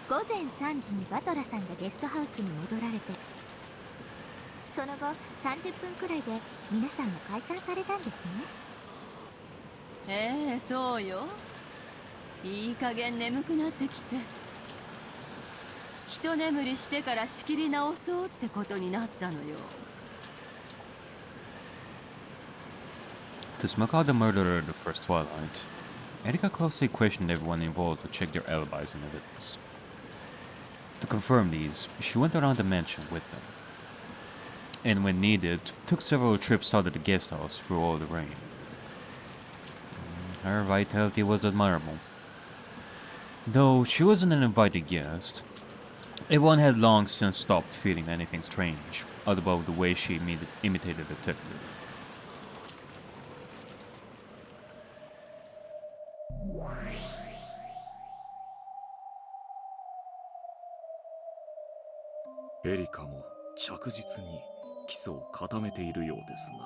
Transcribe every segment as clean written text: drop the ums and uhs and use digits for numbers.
午前3時にバトラさんがゲストハウスに戻られて、その後30分くらいで皆さんも解散されたんですね。そうよ。いい加減眠くなってきて、一眠りしてから仕切り直そうってことになったのよ。To smoke out the murderer of the first Twilight, Erika closely questioned everyone involved to check their alibis and evidence. To confirm these, she went around the mansion with them, and when needed, took several trips out of the guest house through all the rain. Her vitality was admirable. Though she wasn't an invited guest, everyone had long since stopped feeling anything strange about the way she imitated a detective. Erika も着実に基礎を固めているようですな。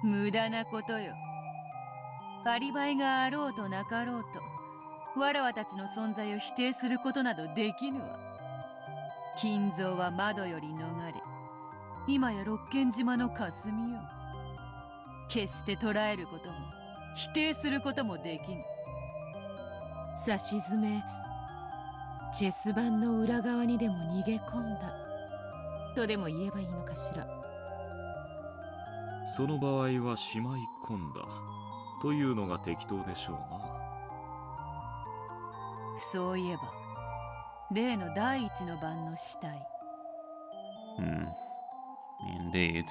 無駄なことよ。アリバイがあろうとなかろうと、わらわたちの存在を否定することなどできぬわ。金蔵は窓より逃れ、今や六軒島の霞よ。決して捉えることも否定することもできぬ。さしずめチェス盤の裏側にでも逃げ込んだとでも言えばいいのかしら。その場合はしまい込んだというのが適当でしょうな。そういえば例の第一の晩の死体。Indeed.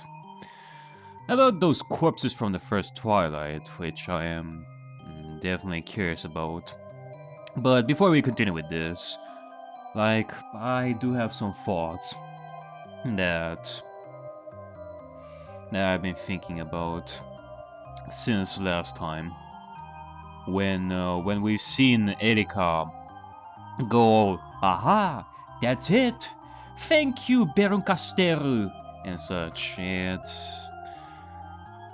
About those corpses from the first Twilight, which I am definitely curious about. But before we continue with this, I do have some thoughts that I've been thinking about since last time, when we've seen Erika go, "Aha, that's it! Thank you, Baron Casteru," and such.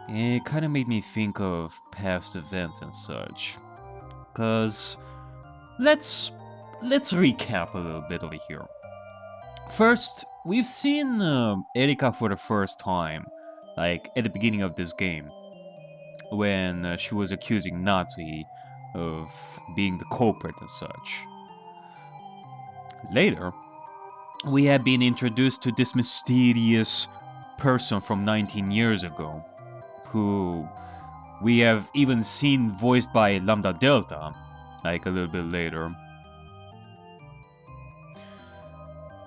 It kind of made me think of past events and such. 'Cause let's recap a little bit over here. First, we've seen Erika for the first time, like at the beginning of this game, when she was accusing Natsuhi of being the culprit and such. Later, we have been introduced to this mysterious person from 19 years ago, who we have even seen voiced by Lambda Delta, like a little bit later.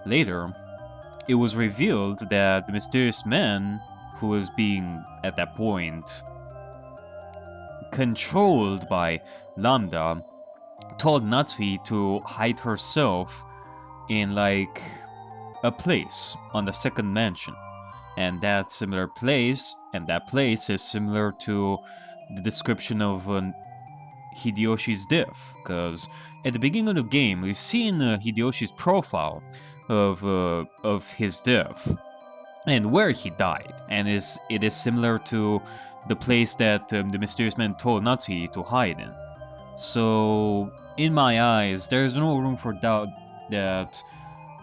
Later, it was revealed that the mysterious man who was being, at that point, controlled by Lambda told Natsuhi to hide herself in like a place on the second mansion, and that place is similar to the description of Hideyoshi's death, because at the beginning of the game we've seen Hideyoshi's profile of his death and where he died, and it is similar to the place that the mysterious man told Natsuhi to hide in. So in my eyes, there's no room for doubt that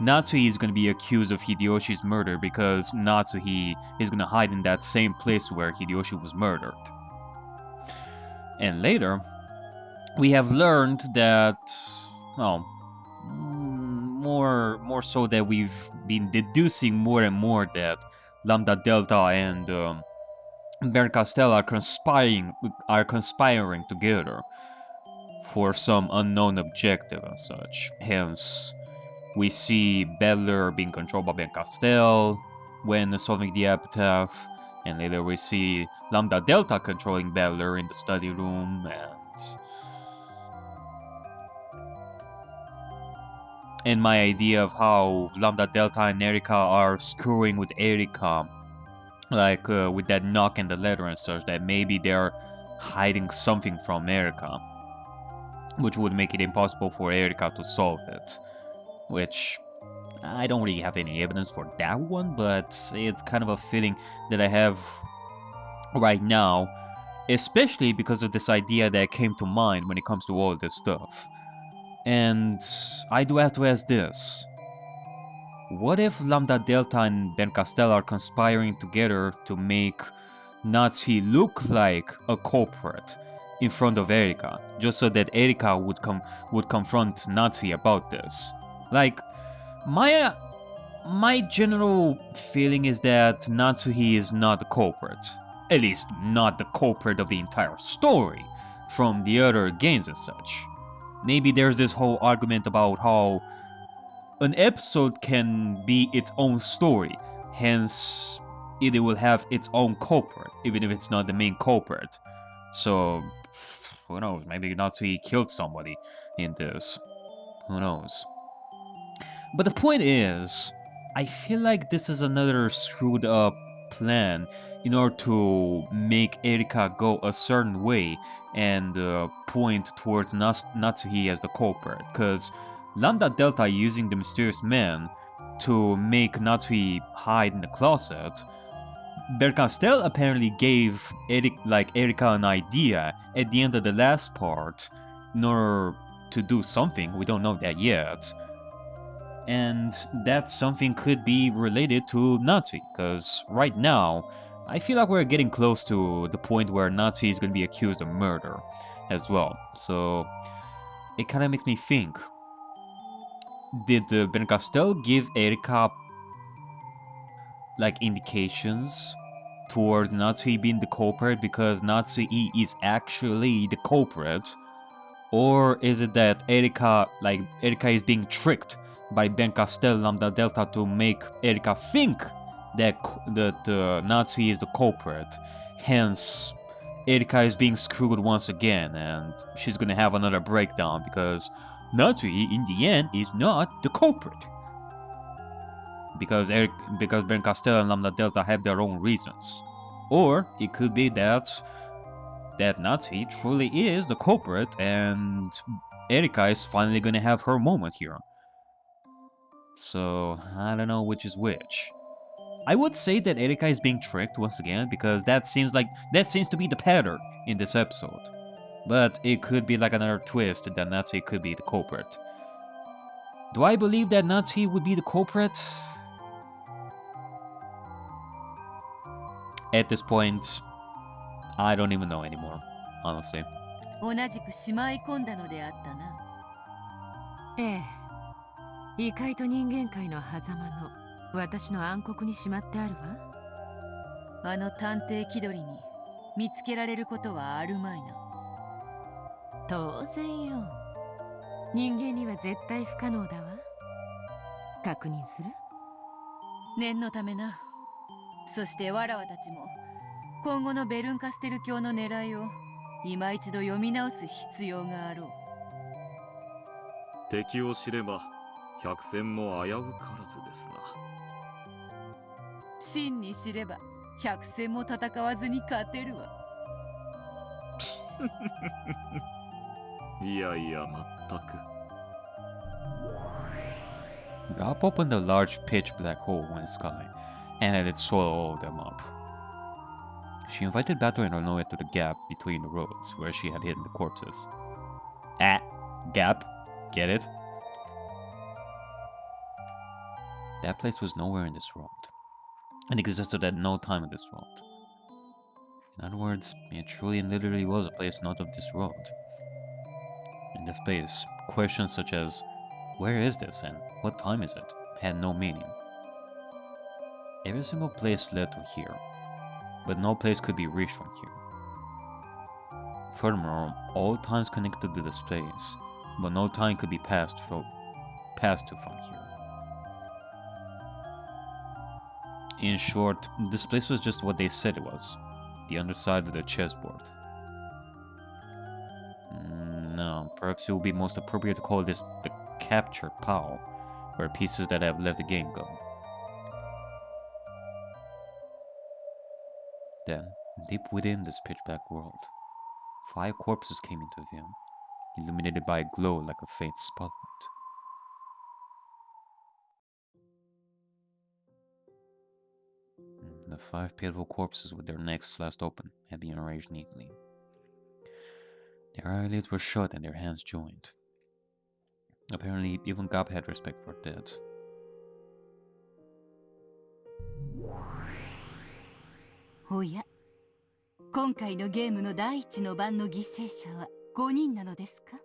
Natsuhi is going to be accused of Hideyoshi's murder, because Natsuhi is going to hide in that same place where Hideyoshi was murdered. And later, we have learned that, well, more so that we've been deducing more and more that Lambda Delta and Baron Castell are conspiring together for some unknown objective and such. Hence, we see Battler being controlled by Baron Castell when solving the epitaph, and later we see Lambda Delta controlling Battler in the study room, and my idea of how Lambda Delta and Erika are screwing with Erika, like with that knock and the letter and such, that maybe they're hiding something from Erika, which would make it impossible for Erika to solve it. Which, I don't really have any evidence for that one, but it's kind of a feeling that I have right now, especially because of this idea that came to mind when it comes to all this stuff. And I do have to ask this. What if Lambda Delta and Ben Castell are conspiring together to make Natsuhi look like a culprit in front of Erika, just so that Erika would confront Natsuhi about this? Like, my general feeling is that Natsuhi is not the culprit. At least, not the culprit of the entire story from the other games and such. Maybe there's this whole argument about how an episode can be its own story, hence it will have its own culprit, even if it's not the main culprit. So, who knows, maybe Natsuhi killed somebody in this. Who knows? But the point is, I feel like this is another screwed up plan in order to make Erika go a certain way and point towards Natsuhi as the culprit, because Lambda Delta using the mysterious man to make Natsuhi hide in the closet. Bercastel apparently gave Erika an idea at the end of the last part in order to do something, we don't know that yet. And that something could be related to Natsuhi, because right now, I feel like we're getting close to the point where Natsuhi is going to be accused of murder as well. So it kind of makes me think, did Ben Castell give Erika like indications towards Natsuhi being the culprit because Natsuhi is actually the culprit? Or is it that Erika is being tricked by Ben Castell Lambda Delta to make Erika think that Natsuhi is the culprit? Hence, Erika is being screwed once again, and she's gonna have another breakdown because Natsuhi, in the end, is not the culprit. Because Ben Castell and Lambda Delta have their own reasons. Or it could be that Natsuhi truly is the culprit and Erika is finally gonna have her moment here. So, I don't know which is which. I would say that Erika is being tricked once again because that seems to be the pattern in this episode. But it could be like another twist that Natsuhi could be the culprit. Do I believe that Natsuhi would be the culprit? At this point, I don't even know anymore, honestly. 同じくしまい込んだのであったな。ええ、異界と人間界の狭間の私の暗黒にしまってあるわ。あの探偵気取りに見つけられることはあるまいな。当然よ。人間には絶対不可能だわ。確認する？念のためな。そしてわらわたちも今後のベルンカステル教の狙いを今一度読み直す必要があろう。敵を知れば百戦も危うからずですな。真に知れば百戦も戦わずに勝てるわ。いやいや、全く。Gop opened a large pitch black hole in the sky, and let it swallow all of them up. She invited Bato and Onoe to the gap between the roads where she had hidden the corpses. Ah, gap? Get it? That place was nowhere in this world, and existed at no time in this world. In other words, it truly and literally was a place not of this world. In this place, questions such as, where is this and what time is it, had no meaning. Every single place led to here, but no place could be reached from here. Furthermore, all times connected to this place, but no time could be passed to from here. In short, this place was just what they said it was, the underside of the chessboard. No, perhaps it would be most appropriate to call this the captured pile, where pieces that have left the game go. Then, deep within this pitch-black world, 5 corpses came into view, illuminated by a glow like a faint spotlight. The 5 pitiful corpses with their necks slashed open had been arranged neatly. Their eyelids were shut and their hands joined. Apparently, even Gap had respect for that. おや、今回のゲームの第一の番の犠牲者は5人なのですか？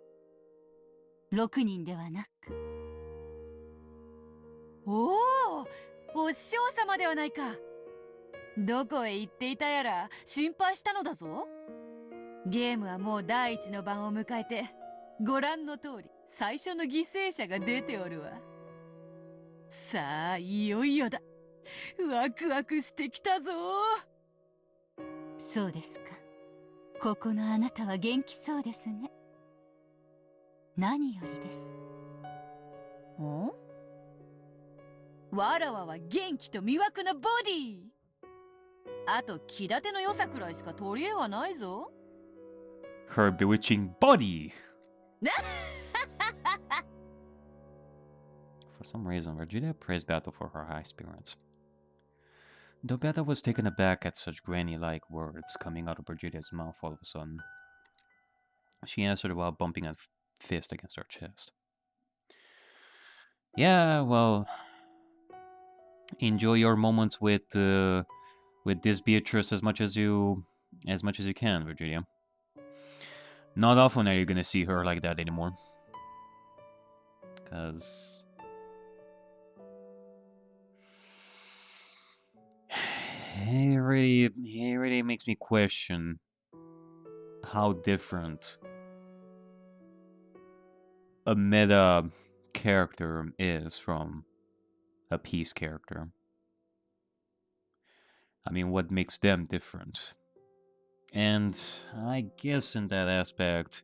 6 人ではなく。おお、お師匠様ではないか。どこへ行っていたやら心配したのだぞ。ゲームはもう第一の番を迎えて、ご覧の通り最初の犠牲者が出ておるわ。さあ、いよいよだ。ワクワクしてきたぞ。そうですか。ここのあなたは元気そうですね。何よりです。ん？わらわは元気と魅惑なボディ。あと気立ての良さくらいしか取り柄がないぞ。Her bewitching body! For some reason, Virginia praised Battle for her high spirits. Though Battle was taken aback at such granny-like words coming out of Virginia's mouth all of a sudden, she answered while bumping a fist against her chest. Yeah, well, enjoy your moments with this Beatrice as much as you can, Virginia. Not often are you gonna see her like that anymore, because it really makes me question how different a meta character is from a peace character. I mean, what makes them different? And I guess in that aspect,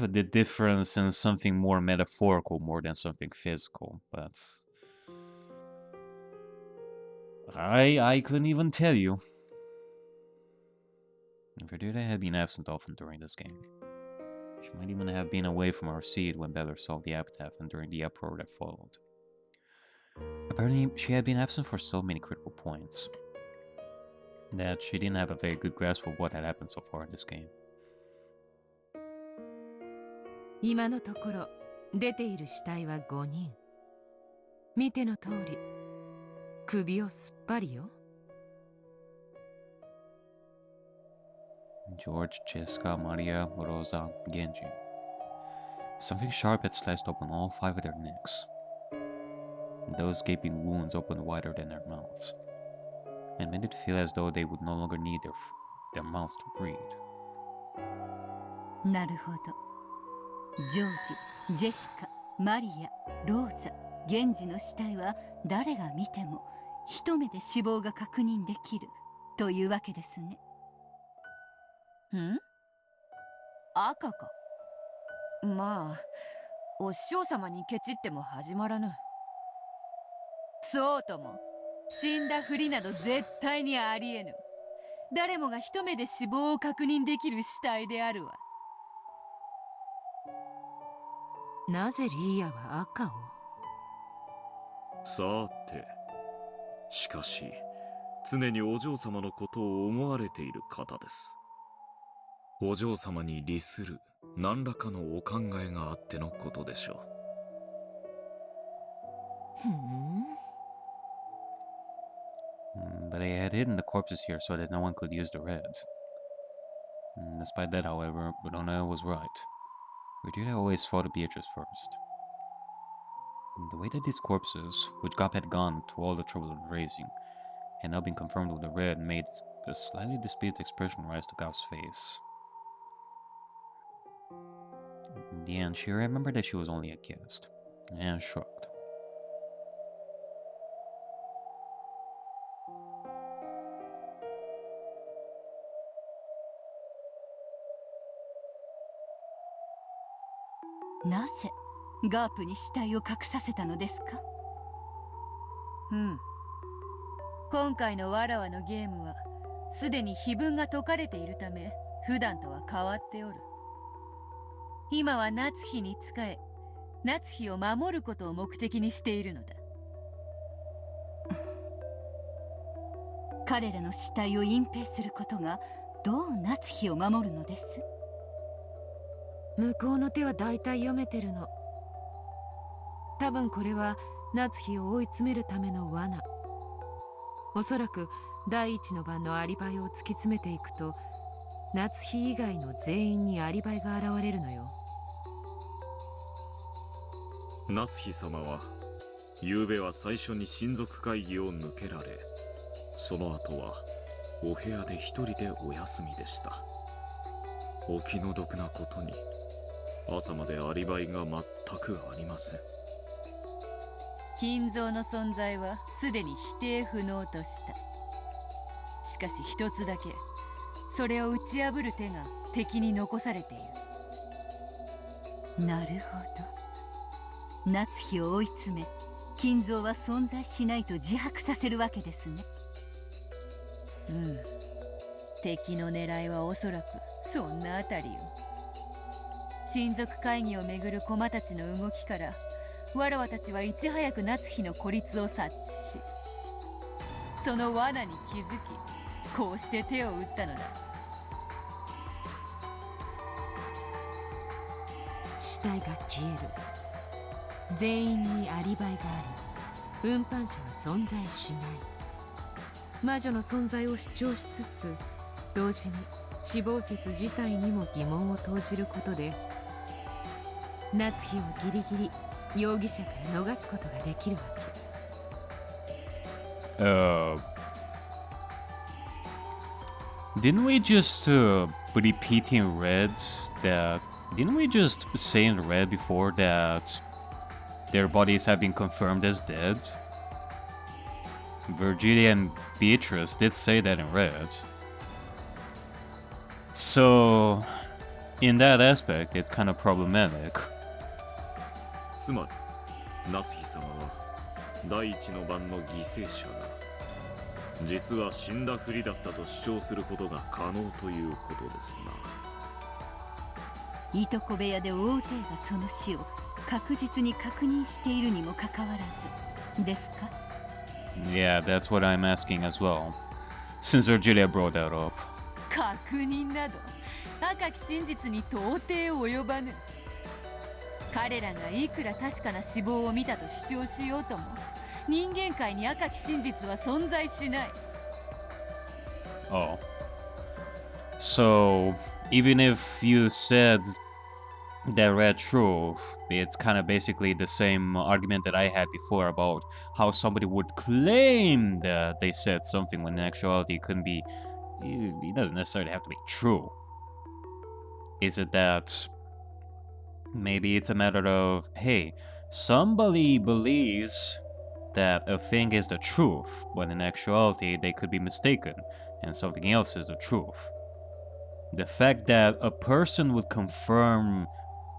the difference in something more metaphorical more than something physical, but I couldn't even tell you. Verdura had been absent often during this game. She might even have been away from her seat when Beller solved the epitaph and during the uproar that followed. Apparently, she had been absent for so many critical points that she didn't have a very good grasp of what had happened so far in this game. 今のところ出ている死体は5人。見ての通り、首をすっぱりよ。George, Jessica, Maria, Rosa, Genji. Something sharp had sliced open all 5 of their necks. Those gaping wounds opened wider than their mouths, and made it feel as though they would no longer need their mouths to breathe. なるほど。ジョージ、ジェシカ、マリア、ローザ、ゲンジの死体は誰が見ても一目で死亡が確認できるというわけですね。ん？赤か。まあ、お師匠様にケチっても始まらぬ。そうとも、死んだふりなど絶対にありえぬ。誰もが一目で死亡を確認できる死体であるわ。なぜリーヤは赤を？さて、しかし常にお嬢様のことを思われている方です。お嬢様に利する何らかのお考えがあってのことでしょふん。But they had hidden the corpses here so that no one could use the red. Despite that, however, Verona was right. Virginia always fought Beatrice first. The way that these corpses, which Gop had gone to all the trouble of raising, had now been confirmed with the red made a slightly displeased expression rise to Gop's face. In the end, she remembered that she was only a guest, and shrugged. "なぜガープに死体を隠させたのですか?" 今回のわらわのゲームはすでに碑文が解かれているため普段とは変わっておる。今は夏日に仕え、夏日を守ることを目的にしているのだ。彼らの死体を隠蔽することがどう夏日を守るのです？向こうの手はだいたい読めてるの。多分これは夏日を追い詰めるための罠。おそらく第一の番のアリバイを突き詰めていくと、夏日以外の全員にアリバイが現れるのよ。夏日様は昨べは最初に親族会議を抜けられ、その後はお部屋で一人でお休みでした。お気の毒なことに朝までアリバイが全くありません。金蔵の存在はすでに否定不能とした。しかし一つだけそれを打ち破る手が敵に残されている。なるほど。夏日を追い詰め、金蔵は存在しないと自白させるわけですね。うん。敵の狙いはおそらくそんなあたりよ。親族会議をめぐる駒たちの動きから、わらわたちはいち早く夏日の孤立を察知し、その罠に気づき、こうして手を打ったのだ。死体が消える。全員にアリバイがあり、運搬車は存在しない。魔女の存在を主張しつつ、同時に死亡説自体にも疑問を投じることで、夏日をギリギリ容疑者から逃すことができるわけ。Didn't we just repeat in red that? Didn't we just say in red before that their bodies have been confirmed as dead? Virgilia and Beatrice did say that in red. So, in that aspect, it's kind of problematic. つまり夏日様は第一の番の犠牲者が実は死んだふりだったと主張することが可能ということですな。いとこ部屋で大勢がその死を確実に確認しているにもかかわらずですか？ Yeah, that's what I'm asking as well. Since Virgilia brought that up. 確認など赤き真実に到底及ばぬ。彼らがいくら確かな死亡を見たと主張しようとも、人間界に赤き真実は存在しない。Oh. So, even if you said that red truth, it's kind of basically the same argument that I had before about how somebody would claim that they said something when in actuality it couldn't be. It doesn't necessarily have to be true. Is it that maybe it's a matter of, hey, somebody believes that a thing is the truth, but in actuality they could be mistaken and something else is the truth. The fact that a person would confirm,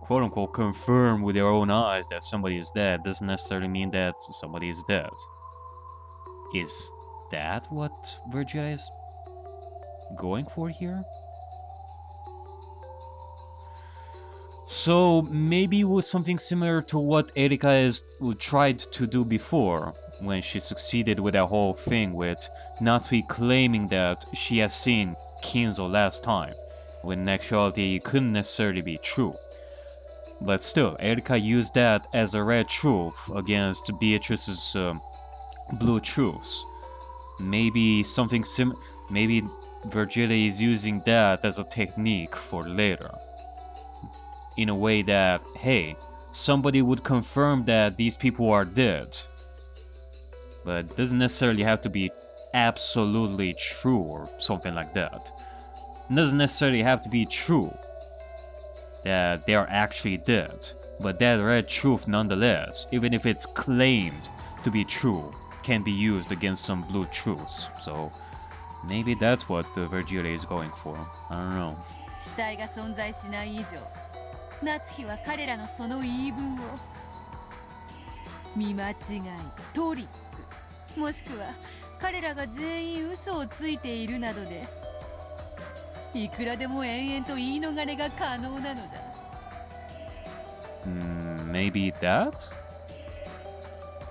quote unquote, confirm with their own eyes that somebody is dead doesn't necessarily mean that somebody is dead. Is that what Virgilia is going for here? So maybe it was something similar to what Erika tried to do before, when she succeeded with that whole thing with Natsuhi claiming that she has seen Kinzo last time, when in actuality it couldn't necessarily be true. But still, Erika used that as a red truth against Beatrice's blue truths. Maybe something maybe Virgilia is using that as a technique for later. In a way that, hey, somebody would confirm that these people are dead. But it doesn't necessarily have to be absolutely true or something like that. It doesn't necessarily have to be true that they are actually dead. But that red truth nonetheless, even if it's claimed to be true, can be used against some blue truths. So maybe that's what Virgilia is going for. I don't know. 死体が存在しない以上、夏日は彼らのその言い分を見間違い、トリック、もしくは彼らが全員嘘をついているなどで、いくらでも延々と言い逃れが可能なのだ。Maybe that?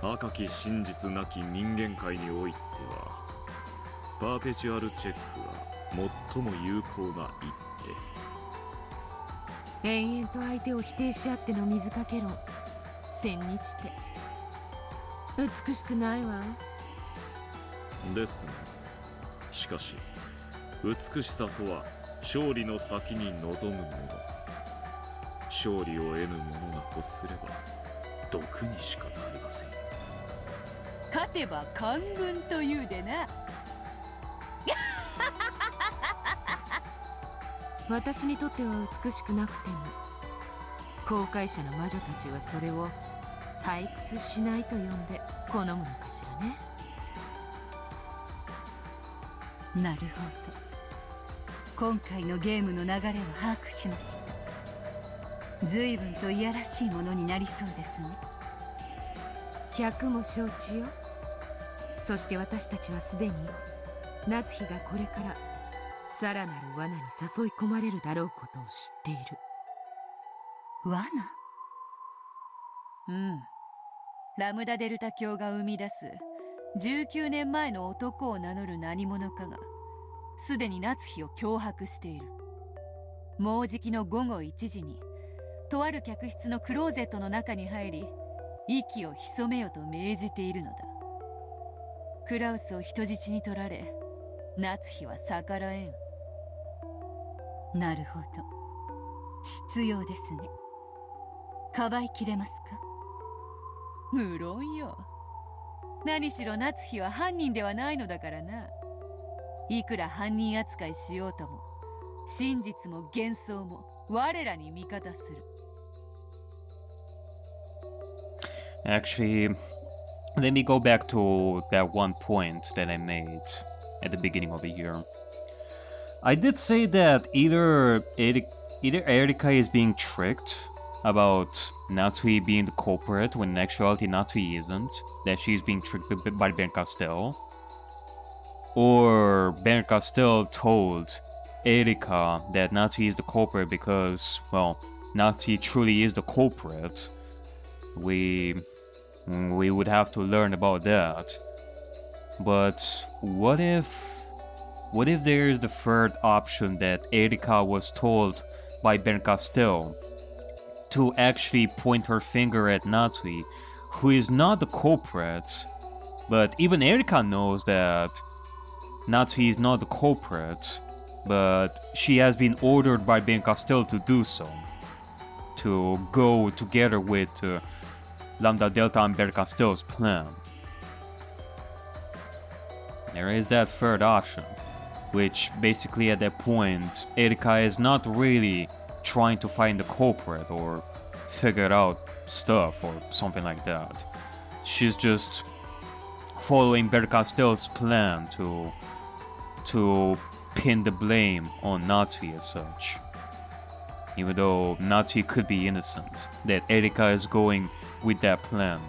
赤き真実なき人間界においては、パーペチュアルチェックは最も有効な一手。延々と相手を否定し合っての水かけ論、千日手。美しくないわ。ですね。しかし美しさとは勝利の先に臨むもの。勝利を得ぬ者が欲すれば毒にしかなりません。勝てば官軍というでな。私にとっては美しくなくても、後悔者の魔女たちはそれを退屈しないと呼んで好むのかしらね。なるほど。今回のゲームの流れを把握しました。随分といやらしいものになりそうですね。百も承知よ。そして私たちはすでに夏日がこれからさらなる罠に誘い込まれるだろうことを知っている。罠？うん。ラムダデルタ教が生み出す19年前の男を名乗る何者かがすでに夏日を脅迫している。もうじきの午後1時にとある客室のクローゼットの中に入り、息を潜めよと命じているのだ。クラウスを人質に取られ、夏日は逆らえん。なるほど。必要ですね。かばいきれますか？無論よ。何しろ夏日は犯人ではないのだからな。いくら犯人扱いしようとも、真実も幻想も我らに味方する。Actually, let me go back to that one point that I made at the beginning of the year. I did say that either Erika is being tricked about Natsuhi being the culprit when in actuality Natsuhi isn't, that she's being tricked by Ben Castell, or Ben Castell told Erika that Natsuhi is the culprit because, well, Natsuhi truly is the culprit. We would have to learn about that. But what if there is the third option that Erika was told by Ben Castell to actually point her finger at Natsuhi, who is not the culprit, but even Erika knows that Natsuhi is not the culprit, but she has been ordered by Ben Castell to do so, to go together with Lambda Delta and Ben Castell's plan. There is that third option, which basically at that point, Erika is not really trying to find the culprit or figure out stuff or something like that. She's just following Ben Castell's plan to pin the blame on Natsuhi as such. Even though Natsuhi could be innocent, that Erika is going with that plan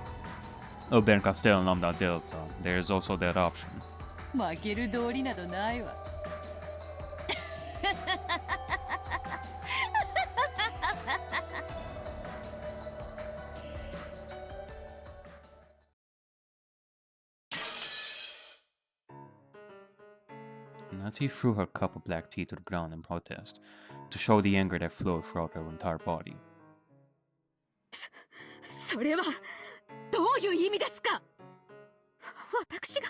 of Ben Castell and Lambda Delta. There is also that option. 負ける道理などないわ。Natsuhi threw her cup of black tea to the ground in protest, to show the anger that flowed throughout her entire body. それはどういう意味ですか？私が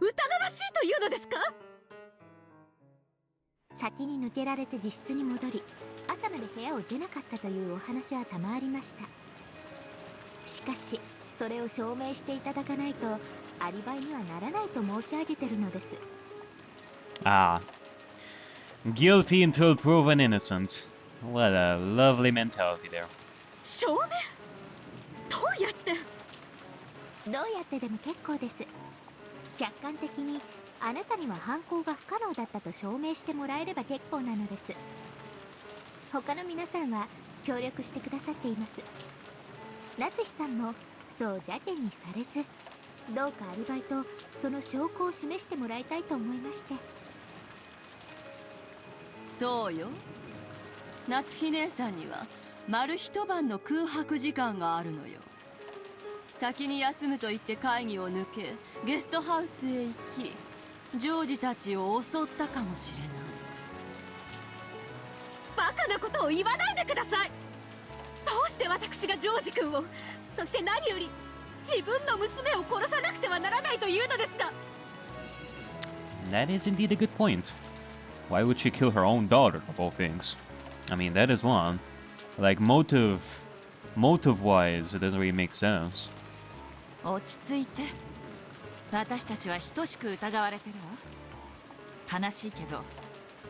疑わしいというのですか？先に抜けられて自室に戻り、朝まで部屋を出なかったというお話は賜りました。しかしそれを証明していただかないとアリバイにはならないと申し上げてるのです。Ah. Guilty until proven innocent. What a lovely mentality there. 証明？どうやって？どうやってでも結構です。客観的にあなたには犯行が不可能だったと証明してもらえれば結構なのです。他の皆さんは協力してくださっています。夏日さんもそう邪険にされず、どうかアリバイとその証拠を示してもらいたいと思いまして。そうよ。夏日姉さんには丸一晩の空白時間があるのよ。先に休むと言って会議を抜け、ゲストハウスへ行き、ジョージたちを襲ったかもしれない。ババカなことを言わないでください。どうして私がジョージ君を、そして何より自分の娘を殺さなくてはならないというのですか。 That is indeed a good point. Why would she kill her own daughter, of all things? I mean, that is one. Like, motive-wise, it doesn't really make sense. 落ち着いて。私たちは等しく疑われてるわ。悲しいけど、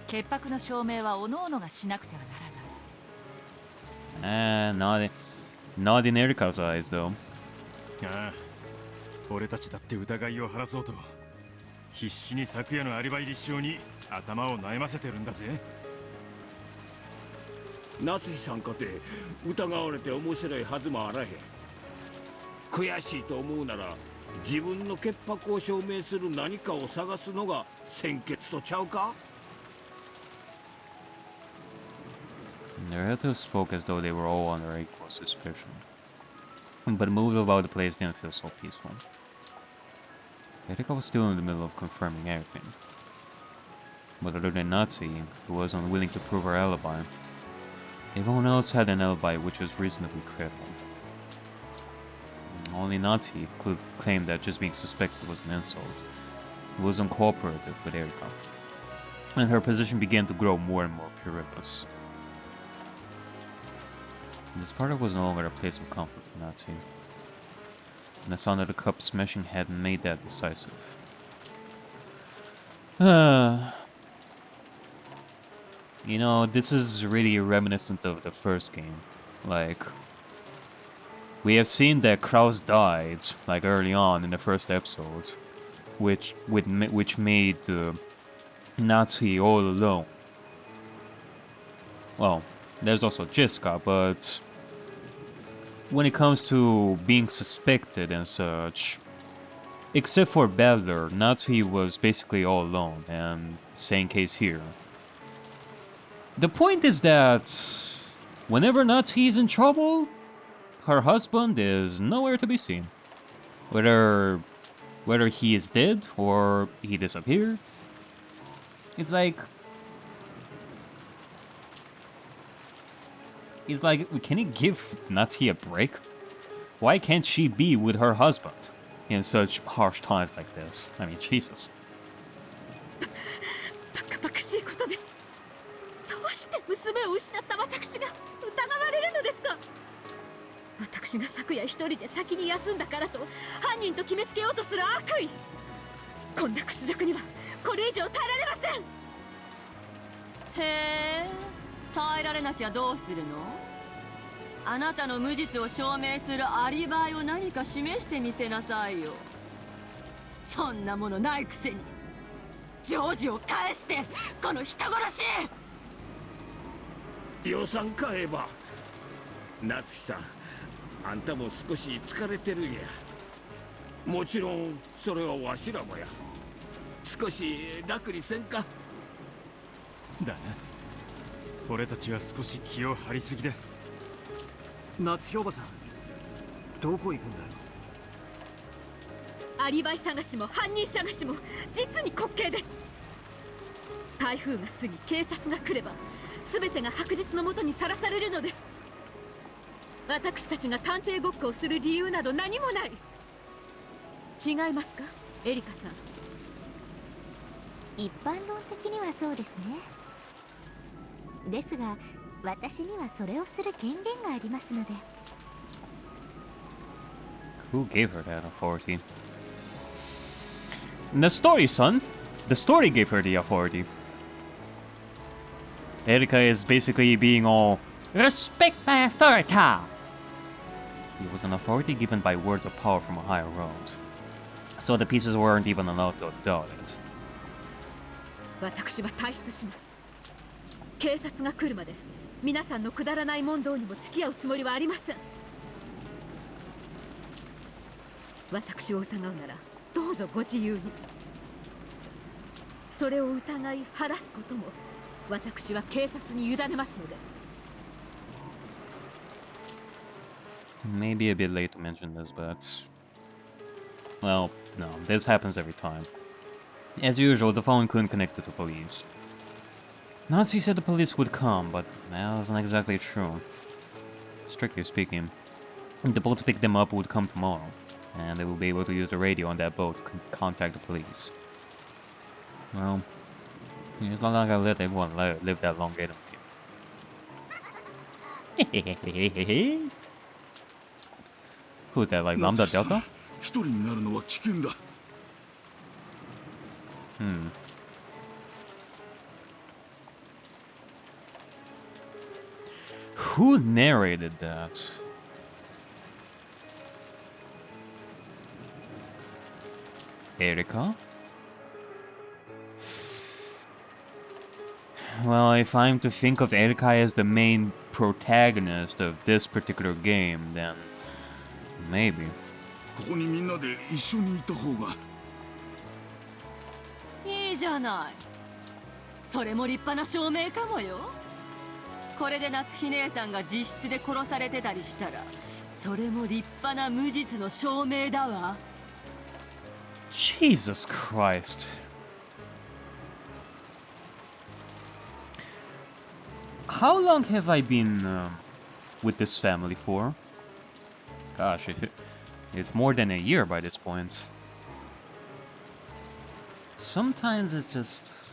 潔白の証明は各々がしなくてはならない。Not in Erika's eyes, though. ああ、俺たちだって疑いを晴らそうと必死に昨夜のアリバイ立証に頭を悩ませてるんだぜ。夏日さんかて疑われて面白いはずもあらへん。悔しいと思うなら自分の潔白を証明する何かを探すのが先決とちゃうか。 The relatives spoke as though they were all under equal suspicion. But moves about the place didn't feel so peaceful. Erika was still in the middle of confirming everything. But other than Natsuhi, who was unwilling to prove her alibi, everyone else had an alibi which was reasonably credible. Only Natsuhi claimed that just being suspected was an insult. It was uncooperative with Erika, and her position began to grow more and more perilous. This party was no longer a place of comfort for Natsuhi, and the sound of the cup smashing hadn't made that decisive. You know, this is really reminiscent of the first game. Like, we have seen that Kraus died, like, early on in the first episode, which made Natsuhi all alone. Well, there's also Jessica, but when it comes to being suspected and such, except for Balder, Natsuhi was basically all alone, and same case here. The point is that whenever Natsuhi is in trouble, her husband is nowhere to be seen. Whether he is dead or he disappeared. It's like, can you give Natsuhi a break? Why can't she be with her husband in such harsh times like this? I mean, Jesus. バカバカしいことです。どうして娘を失った私が疑われるのですか。私が昨夜一人で先に休んだからと犯人と決めつけようとする悪意。こんな屈辱にはこれ以上耐えられません。へえ、耐えられなきゃどうするの。あなたの無実を証明するアリバイを何か示してみせなさいよ。そんなものないくせにジョージを返して、この人殺し。予算買えば。夏日さん、あんたも少し疲れてるんや。もちろんそれはわしらもや。少し楽にせんか。だな、俺たちは少し気を張りすぎだ。夏日おばさん、どこ行くんだよ。アリバイ探しも犯人探しも実に滑稽です。台風が過ぎ警察が来れば全てが白日の下にさらされるのです。私たちが探偵ごっこをする理由など何もない。違いますか、エリカさん。一般論的にはそうですね。ですが私にはそれをする権限がありますので。 Who gave her that authority? In the story, son. The story gave her the authority. Erika is basically being all, respect my authority! It was an authority given by words of power from a higher world. So the pieces weren't even allowed to doubt it. 私は退出します。警察が来るまで皆さんのくだらない問答にも付き合うつもりはありません。私を疑うならどうぞご自由に。それを疑い晴らすことも私は警察に委ねますので。 Maybe a bit late to mention this, but... Well, no, this happens every time. As usual, the phone couldn't connect to the police. Natsuhi said the police would come, but that wasn't exactly true. Strictly speaking, the boat to pick them up would come tomorrow, and they will be able to use the radio on that boat to contact the police. Well, it's not like I let everyone live that long anyway. Who's that, like Lambda Delta? Who narrated that? Erika? Well, if I'm to think of Erika as the main protagonist of this particular game, then maybe. ここにみんなで一緒にいた方がいいじゃない。それも立派な証明かもよ。これで夏日姉さんが自室で殺されてたりしたら、それも立派な無実の証明だわ。Jesus Christ. How long have I been with this family for? Gosh, it's more than a year by this point. Sometimes it's just...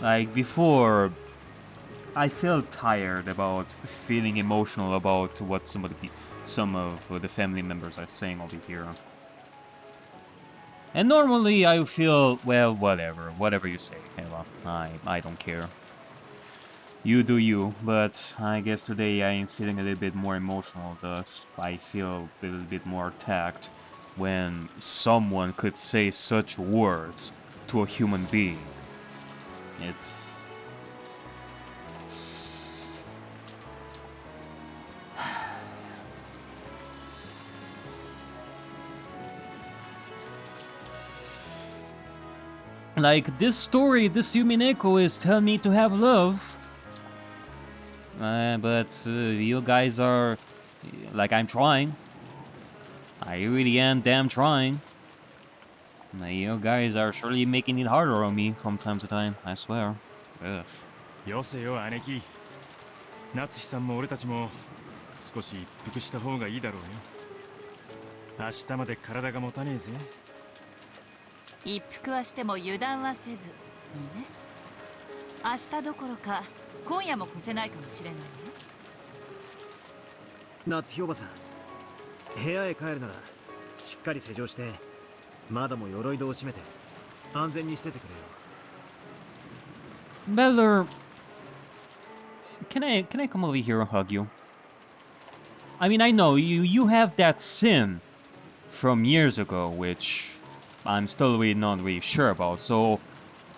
Like before, I felt tired about feeling emotional about what some of the family members are saying over here. And normally I feel, well, whatever you say, Eva. I don't care. You do you, but I guess today I am feeling a little bit more emotional, thus I feel a little bit more attacked when someone could say such words to a human being. It's... Like, this story, this Umineko is telling me to have love. But you guys are... Like, I'm trying. I really am damn trying. You guys are surely making it harder on me from time to time, I swear. Ugh. よせよ、姉貴。夏日さんも俺たちも少し一服した方がいいだろうよ。明日まで体が持たねえぜ。一服はしても油断はせずにね。明日どころか今夜も越せないかもしれないよ。夏日おばさん、部屋へ帰るならしっかり施錠して、まだも鎧戸を閉めて安全にしててくれよ。Beller, can I come over here and hug you? I mean, I know you have that sin from years ago, which I'm still really not really sure about. So,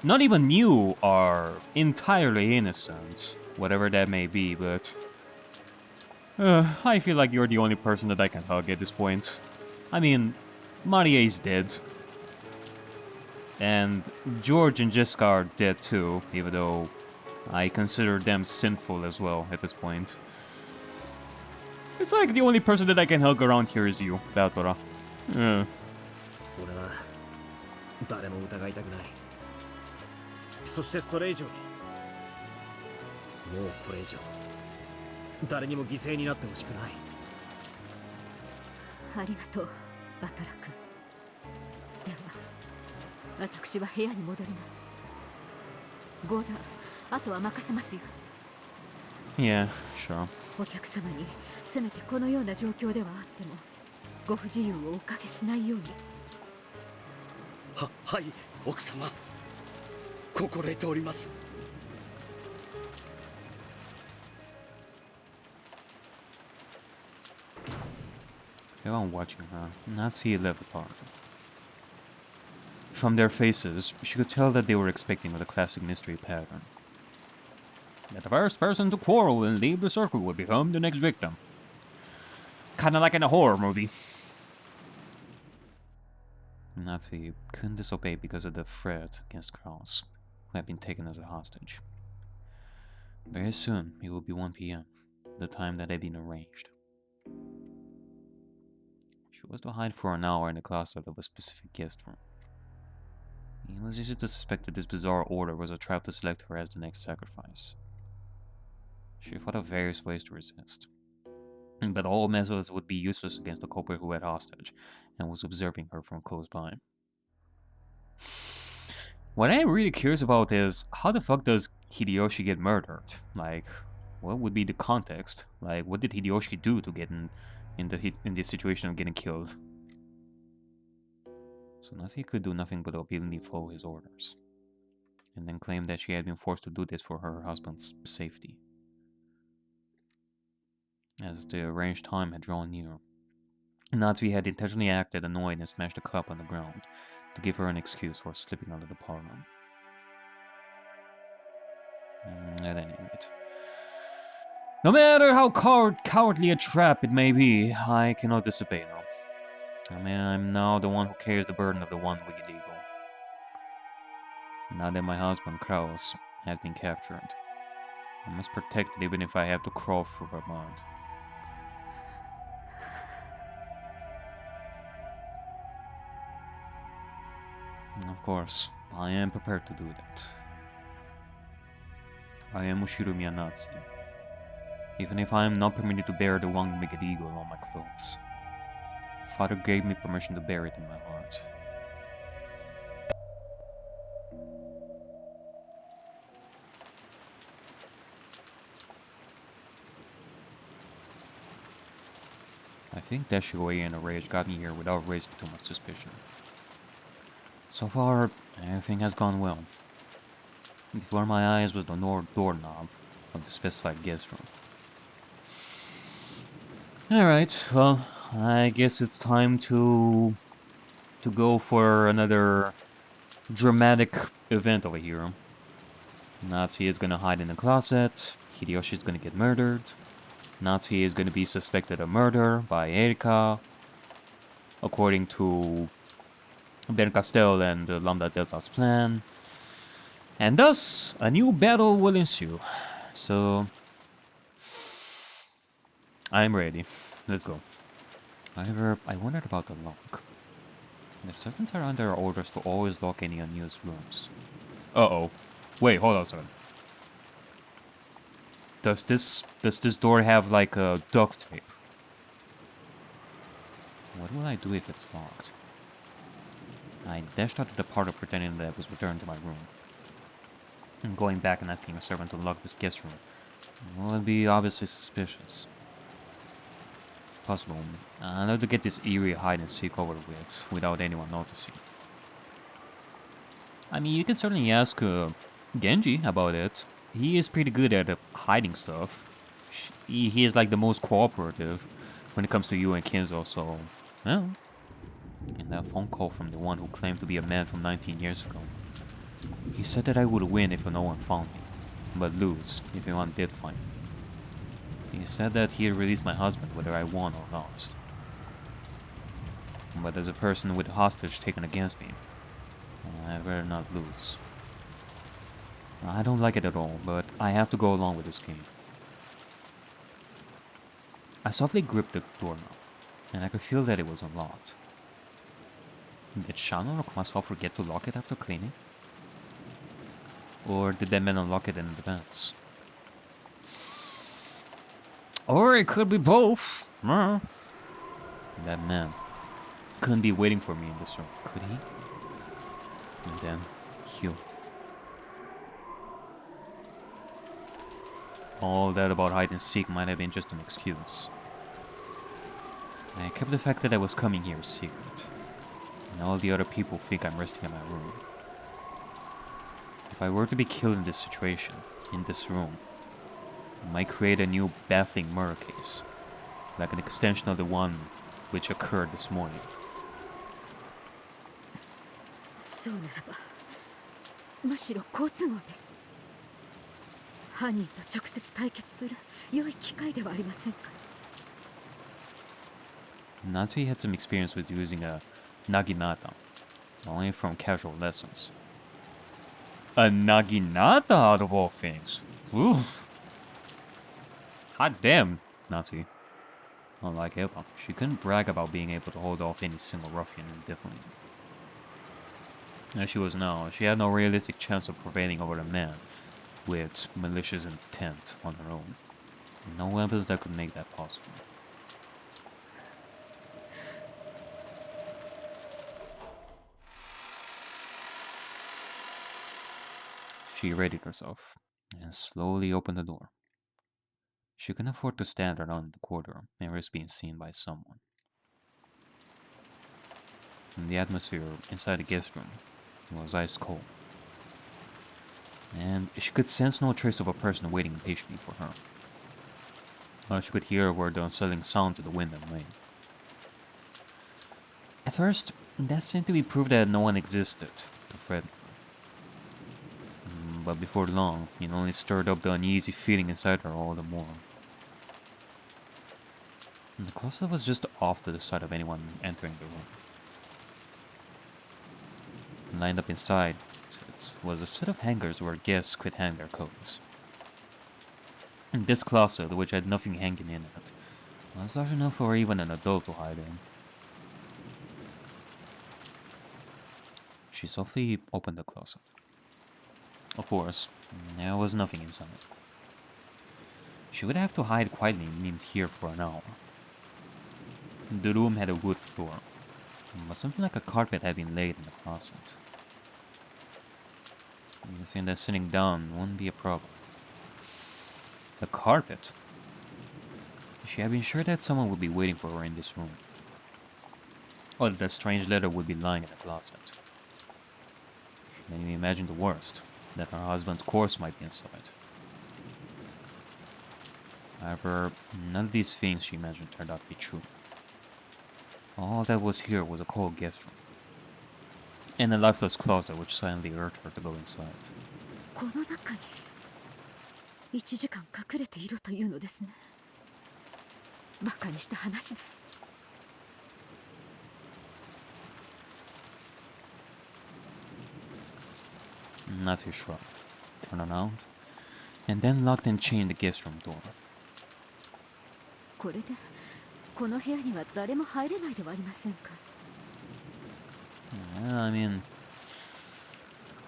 not even you are entirely innocent, whatever that may be. But I feel like you're the only person that I can hug at this point. I mean, Maria is dead. And George and Jessica are dead too, even though I consider them sinful as well at this point. It's like the only person that I can hug around here is you, Batora. 俺は誰も疑いたくない。そしてそれ以上に、もうこれ以上誰にも犠牲になってほしくない。ありがとう、バトラ君。では私は部屋に戻ります。ゴーダ、あとは任せますよ。Yeah, sure. お客様にせめてこのような状況ではあってもご不自由をおかけしないように。はい、奥様。心得ております。Everyone watching her. Natsuhi left the park. From their faces, she could tell that they were expecting with a classic mystery pattern. That the first person to quarrel and leave the circle would become the next victim. Kinda like in a horror movie. Natsuhi couldn't disobey because of the threat against girls who had been taken as a hostage. Very soon, it will be 1 p.m. the time that had been arranged. She was to hide for an hour in the closet of a specific guest room. It was easy to suspect that this bizarre order was a trap to select her as the next sacrifice. She thought of various ways to resist, but all methods would be useless against the culprit who had hostage and was observing her from close by. What I'm really curious about is, how the fuck does Hideyoshi get murdered? Like, what would be the context? Like, what did Hideyoshi do to get in this situation of getting killed? So Natsuhi could do nothing but obediently follow his orders, and then claim that she had been forced to do this for her husband's safety. As the arranged time had drawn near, Natsuhi had intentionally acted annoyed and smashed the cup on the ground to give her an excuse for slipping out of the parlor. At any rate, no matter how cowardly a trap it may be, I cannot disobey now. I mean, I'm now the one who carries the burden of the one wicked eagle. Now that my husband, Kraus, has been captured, I must protect it even if I have to crawl through her mud. Of course, I am prepared to do that. I am Ushiro Miyanatsu, even if I am not permitted to bear the one-winged eagle on my clothes. Father gave me permission to bear it in my heart. I think dashing away in a rage got me here without raising too much suspicion. So far, everything has gone well. Before my eyes was the doorknob of the specified guest room. Alright, well, I guess it's time to go for another dramatic event over here. Natsuhi is gonna hide in the closet, Hideyoshi is gonna get murdered, Natsuhi is gonna be suspected of murder by Erika, according to Ben Castel and Lambda Delta's plan, and thus a new battle will ensue. So I'm ready. Let's go. However, I wondered about the lock. The servants are under orders to always lock any unused rooms. Uh-oh. Wait, hold on a second. Does this door have like a duct tape? What will I do if it's locked? I dashed out of the parlor pretending that I was returned to my room. And going back and asking a servant to lock this guest room would be obviously suspicious. Possible. I'd love to get this eerie hide and seek over with without anyone noticing. I mean, you can certainly ask Genji about it. He is pretty good at hiding stuff. He is like the most cooperative when it comes to you and Kinzo, so well. And that phone call from the one who claimed to be a man from 19 years ago. He said that I would win if no one found me, but lose if anyone did find me. He said that he'd release my husband whether I won or lost. But as a person with a hostage taken against me, I'd rather not lose. I don't like it at all, but I have to go along with this game. I softly gripped the doorknob, and I could feel that it was unlocked. Did Shano or myself forget to lock it after cleaning? Or did that man unlock it in advance? Or it could be both. That man couldn't be waiting for me in this room, could he? And then, Hugh. All that about hide and seek might have been just an excuse. I kept the fact that I was coming here a secret, and all the other people think I'm resting in my room. If I were to be killed in this situation, in this room, it might create a new baffling murder case, like an extension of the one which occurred this morning. そうならばむしろ好都合です。犯人と直接対決する良い機会ではありませんか。 Natsuhi had some experience with using a naginata, only from casual lessons. A naginata out of all things. Oof. Hot damn, Natsuhi. Unlike Eva, she couldn't brag about being able to hold off any single ruffian indefinitely. As she was now, she had no realistic chance of prevailing over a man with malicious intent on her own, and no weapons that could make that possible. She readied herself and slowly opened the door. She couldn't afford to stand around the corridor and risk being seen by someone. The atmosphere inside the guest room was ice cold, and she could sense no trace of a person waiting patiently for her. All she could hear were the unsettling sounds of the wind and rain. At first, that seemed to be proof that no one existed to threaten her. But before long, it only stirred up the uneasy feeling inside her all the more. The closet was just off to the side of anyone entering the room. Lined up inside it was a set of hangers where guests could hang their coats. And this closet, which had nothing hanging in it, was large enough for even an adult to hide in. She softly opened the closet. Of course, there was nothing inside. She would have to hide quietly in here for an hour. The room had a wood floor, but something like a carpet had been laid in the closet. It seemed that sitting down wouldn't be a problem. A carpet? She had been sure that someone would be waiting for her in this room, or that a strange letter would be lying in the closet. She didn't even imagine the worst, that her husband's corpse might be inside. However, none of these things she imagined turned out to be true. All that was here was a cold guest room, and a lifeless closet which silently urged her to go inside. この中に1時間隠れていろというのですね。バカにした話です。Natsuhi shrugged, turned around, and then locked and chained the guest room door. これでこの部屋には誰も入れないではありませんか。I mean,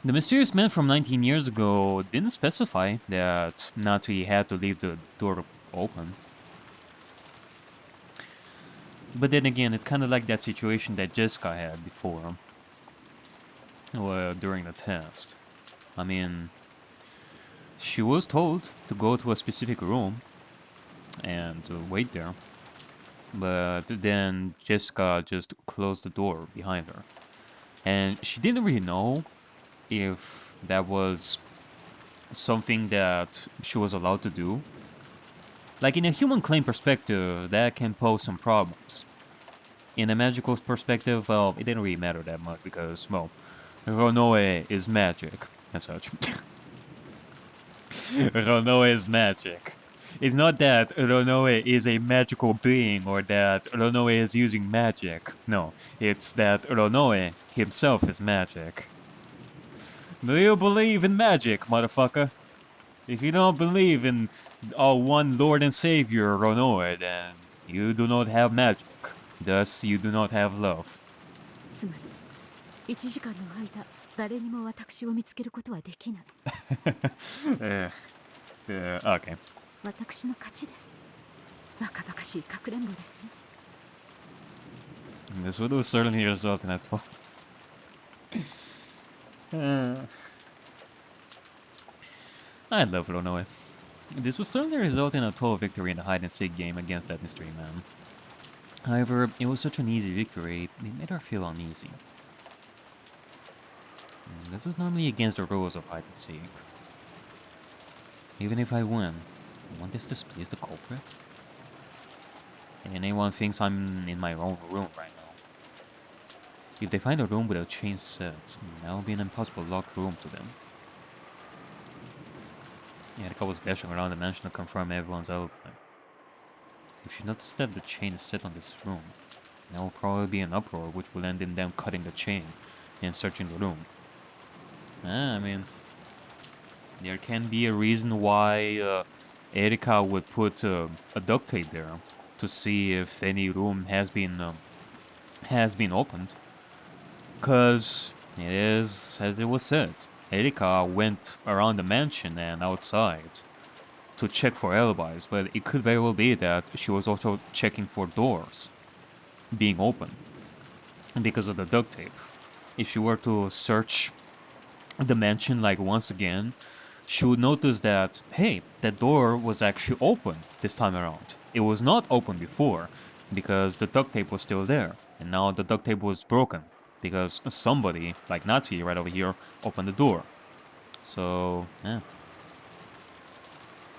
the mysterious man from 19 years ago didn't specify that Natsuhi had to leave the door open. But then again, it's kind of like that situation that Jessica had before, during the test. I mean, she was told to go to a specific room and to wait there, but then Jessica just closed the door behind her, and she didn't really know if that was something that she was allowed to do. Like, in a human claim perspective, that can pose some problems. In a magical perspective, well, it didn't really matter that much because, well, Ronoe is magic, as such. Ronoe is magic. It's not that Ronoe is a magical being or that Ronoe is using magic. No, it's that Ronoe himself is magic. Do you believe in magic, motherfucker? If you don't believe in our one Lord and Savior, Ronoe, then you do not have magic. Thus, you do not have love. つまり1時間の間誰にも私を見つけることはできない。Okay. 私の勝ちです。バカバカしいかくれんぼですね。This would certainly result in a total. I love Ronoe. This would certainly result in a total victory in a hide-and-seek game against that mystery man. However, it was such an easy victory, it made her feel uneasy. This is normally against the rules of hide-and-seek. Even if I win, won't this displease the culprit? And anyone thinks I'm in my own room right now. If they find a room with a chain set, that will be an impossible locked room to them. Erika was dashing around the mansion to confirm everyone's alibi. If she noticed that the chain is set on this room, there will probably be an uproar which will end in them cutting the chain and searching the room. I mean, there can be a reason why Erika would put a duct tape there to see if any room has been opened. Cause it is as it was said. Erika went around the mansion and outside to check for alibis, but it could very well be that she was also checking for doors being open because of the duct tape. If she were to search the mansion like once again, she would notice that, hey, that door was actually open this time around. It was not open before because the duct tape was still there, and now the duct tape was broken because somebody, like Natsuhi right over here, opened the door. So, yeah.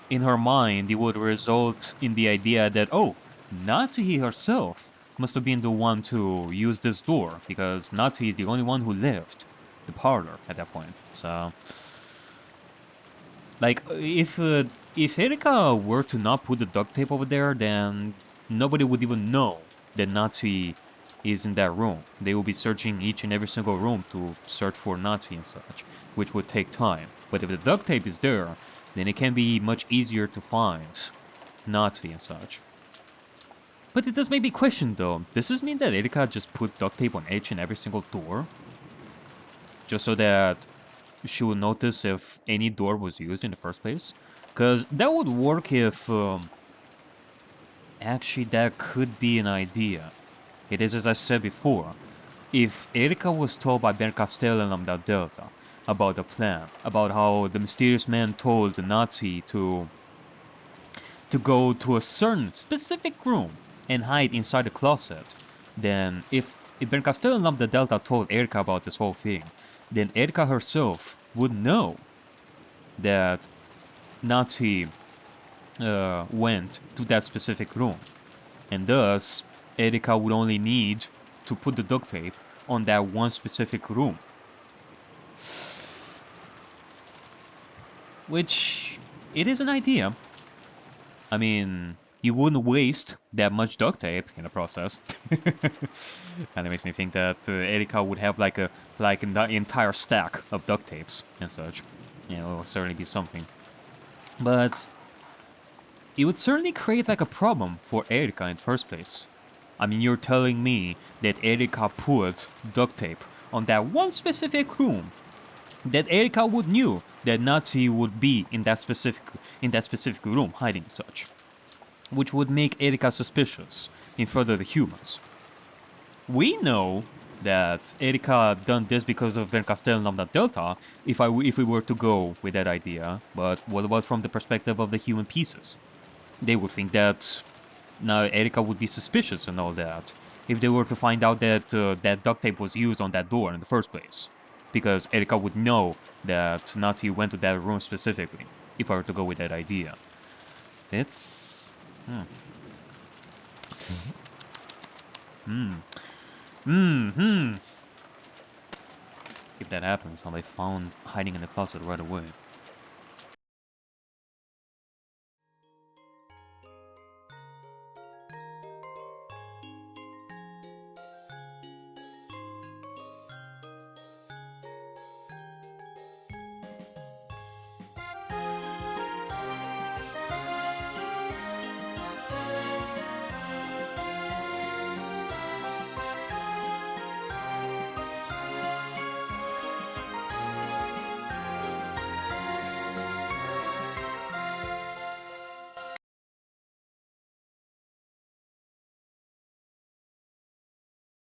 In her mind, it would result in the idea that, oh, Natsuhi herself must have been the one to use this door, because Natsuhi is the only one who left the parlor at that point. So, like, if Erika were to not put the duct tape over there, then nobody would even know that Natsuhi is in that room. They will be searching each and every single room to search for Natsuhi and such, which would take time. But if the duct tape is there, then it can be much easier to find Natsuhi and such. But it does make me question though, does this mean that Erika just put duct tape on each and every single door? Just so that she would notice if any door was used in the first place? Because that would work if... actually, that could be an idea. It is as I said before. If Erika was told by Ben Castello and Lambda Delta about the plan, about how the mysterious man told Natsuhi to go to a certain specific room and hide inside the closet, then if Ben Castello and Lambda Delta told Erika about this whole thing, then Erika herself would know that Natsuhi went to that specific room, and thus Erika would only need to put the duct tape on that one specific room. Which, it is an idea. I mean, you wouldn't waste that much duct tape in the process. Kinda makes me think that Erika would have like an entire stack of duct tapes and such. You know, it will certainly be something. But it would certainly create like a problem for Erika in the first place. I mean, you're telling me that Erika put duct tape on that one specific room, that Erika would knew that Natsuhi would be in that specific room hiding such, which would make Erika suspicious in front of the humans. We know that Erika done this because of Ben Castello and Lambda Delta, if we were to go with that idea, but what about from the perspective of the human pieces? They would think that now Erika would be suspicious and all that if they were to find out that that duct tape was used on that door in the first place, because Erika would know that Natsuhi went to that room specifically, if I were to go with that idea. It's... If that happens, and they found hiding in the closet right away.